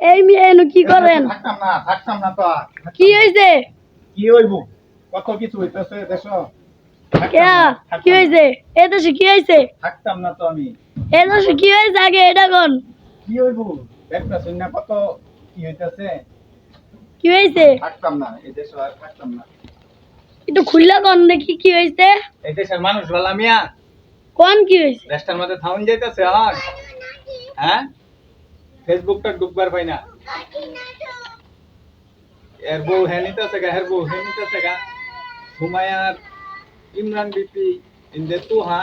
এই মেয়ে এনু কি করেন? থাকতাম না তো আর। কি হইছে? কি হইব? কত কিছু হইতেছে দেশ। কে কি হইছে? এই দেশে কি হইছে? থাকতাম না তো আমি। এই দেশে কি হইছে আগে এটা কোন? কি হইব? একটা শুন না কত কি হইতেছে। কি হইছে? থাকতাম না এই দেশে আর থাকতাম না। একটু খুললা কোন দেখি কি হইছে? এই দেশের মানুষ ভালো মিয়া। কোন কি হইছে? দেশটার মধ্যে থাউন যাইতেছে আর। হ্যাঁ? ফেসবুকটা ঢুকবার পাই না। এর বউ হেনিতেছে গা, এর বউ হেনিতেছে গা। হুমায়ার ইমরান বিপি ইন্দে তুহা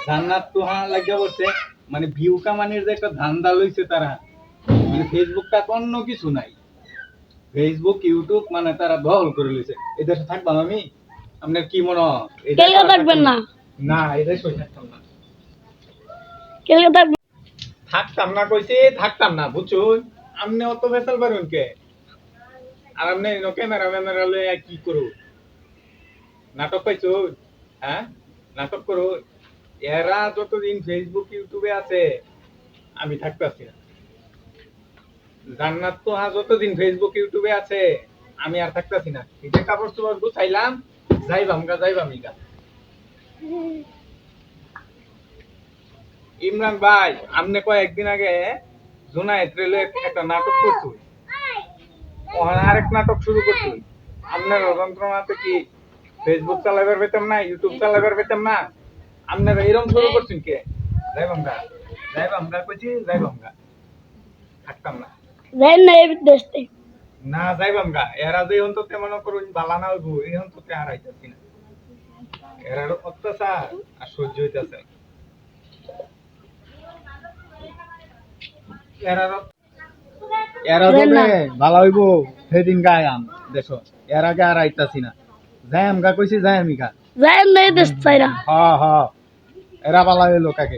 জান্নাত তুহা লাগিয়ে বসে মানে ভিউ কামানির যে একটা ধান্দা লইছে তারা মানে ফেসবুকটা অন্য কিছু নাই ফেসবুক ইউটিউব মানে তারা দখল করে লইছে এই দেশে থাকবাম আমি আপনার কি মনে হয় কেলকে থাকবেন না? না এই দেশে থাকতাম না কেলকে থাকবেন? থাকতাম না কইছি থাকতাম না বুঝুন আপনি অত বেসাল পারুন কে আর আপনি ক্যামেরা ম্যামেরা লইয়া কি করু নাটক পাইছো হ্যাঁ নাটক করো এরা যতদিন ফেসবুক ইউটিউবে আছে আমি থাকতেছি না জান্নাত তো যতদিন ফেসবুক ইউটিউবে আছে আমি আর থাকতেছি না এই যে কাপড় চোপড় গুছাইলাম যাইবাম ইগা ইমরান ভাই আপনি কয়েকদিন আগে জুনায়েদ রেলে একটা নাটক করছো ওখানে আরেক নাটক শুরু করছো আপনার যন্ত্রণাতে কি ফেসবুক চালাবার পেতাম না ইউটিউব চালাবার পেতাম না আপনারা এরকম শুরু করছেন কে যাইবাম গা কইছি যাইবাম গা থাকতাম না যাই না এই দেশতে। না যাইবাম গা এরা যে অন্তত মনে করুন বালা না হইব এই অন্তত আর আইতাছি না এরার অত্যাচার আর সহ্য হইতাছে এরার এরা যাইন যদি না। ভালো হইব সেদিন গায়াম দেশ এর আগে আর আইতাছি না যাইম গা কইছি যাইম গা যাই না এই দেশ চাইরা। হ হ এরা ভালো হইলো কাকে